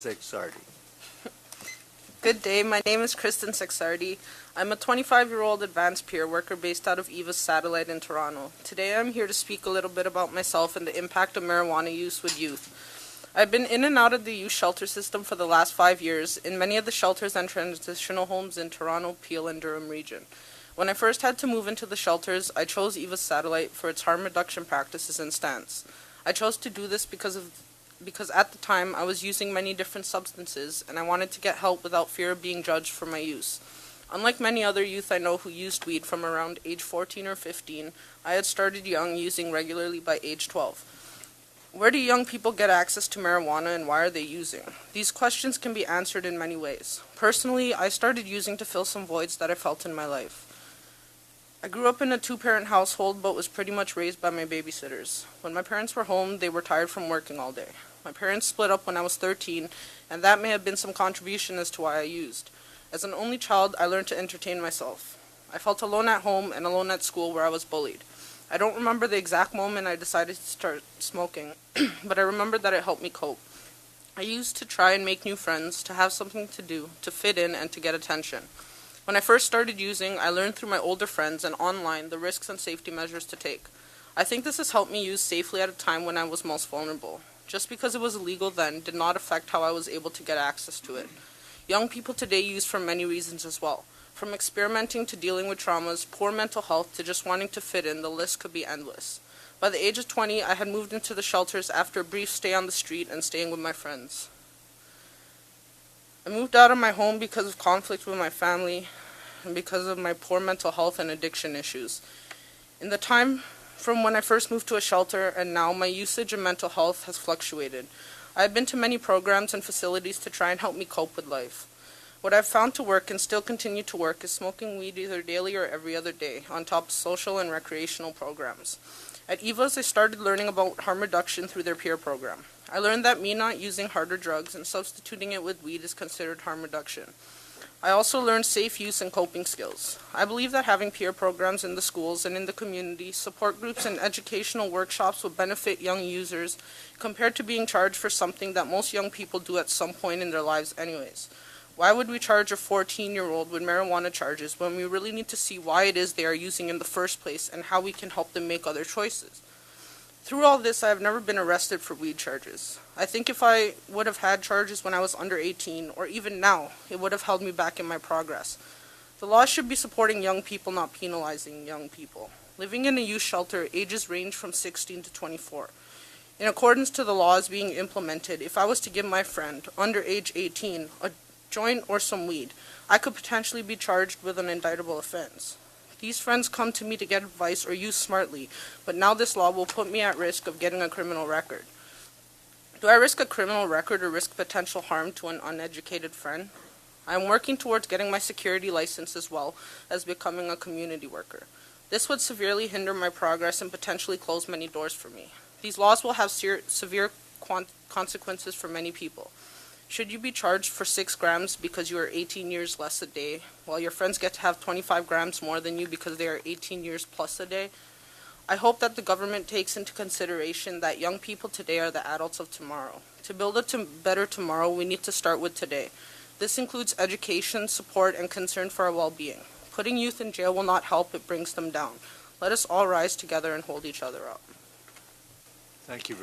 Szekszardi. Good day, my name is Kristen Szekszardi. I'm a 25-year-old advanced peer worker based out of Eva's Satellite in Toronto. Today I'm here to speak a little bit about myself and the impact of marijuana use with youth. I've been in and out of the youth shelter system for the last 5 years in many of the shelters and transitional homes in Toronto, Peel, and Durham region. When I first had to move into the shelters, I chose Eva's Satellite for its harm reduction practices and stance. I chose to do this because at the time I was using many different substances and I wanted to get help without fear of being judged for my use. Unlike many other youth I know who used weed from around age 14 or 15, I had started young, using regularly by age 12. Where do young people get access to marijuana and why are they using? These questions can be answered in many ways. Personally, I started using to fill some voids that I felt in my life. I grew up in a two-parent household but was pretty much raised by my babysitters. When my parents were home, they were tired from working all day. My parents split up when I was 13, and that may have been some contribution as to why I used. As an only child, I learned to entertain myself. I felt alone at home and alone at school where I was bullied. I don't remember the exact moment I decided to start smoking, but I remember that it helped me cope. I used to try and make new friends, to have something to do, to fit in, and to get attention. When I first started using, I learned through my older friends and online the risks and safety measures to take. I think this has helped me use safely at a time when I was most vulnerable. Just because it was illegal then did not affect how I was able to get access to it. Young people today use for many reasons as well. From experimenting to dealing with traumas, poor mental health, to just wanting to fit in, the list could be endless. By the age of 20, I had moved into the shelters after a brief stay on the street and staying with my friends. I moved out of my home because of conflict with my family and because of my poor mental health and addiction issues. In the time from when I first moved to a shelter and now, my usage and mental health has fluctuated. I have been to many programs and facilities to try and help me cope with life. What I've found to work and still continue to work is smoking weed either daily or every other day, on top of social and recreational programs. At Eva's, I started learning about harm reduction through their peer program. I learned that me not using harder drugs and substituting it with weed is considered harm reduction. I also learned safe use and coping skills. I believe that having peer programs in the schools and in the community, support groups and educational workshops will benefit young users compared to being charged for something that most young people do at some point in their lives anyways. Why would we charge a 14-year-old with marijuana charges when we really need to see why it is they are using in the first place and how we can help them make other choices? Through all this, I have never been arrested for weed charges. I think if I would have had charges when I was under 18, or even now, it would have held me back in my progress. The law should be supporting young people, not penalizing young people. Living in a youth shelter, ages range from 16 to 24. In accordance to the laws being implemented, if I was to give my friend, under age 18, a joint or some weed, I could potentially be charged with an indictable offense. These friends come to me to get advice or use smartly, but now this law will put me at risk of getting a criminal record. Do I risk a criminal record or risk potential harm to an uneducated friend? I am working towards getting my security license as well as becoming a community worker. This would severely hinder my progress and potentially close many doors for me. These laws will have severe consequences for many people. Should you be charged for 6 grams because you are 18 years less a day, while your friends get to have 25 grams more than you because they are 18 years plus a day? I hope that the government takes into consideration that young people today are the adults of tomorrow. To build a better tomorrow, we need to start with today. This includes education, support, and concern for our well-being. Putting youth in jail will not help, it brings them down. Let us all rise together and hold each other up. Thank you very much.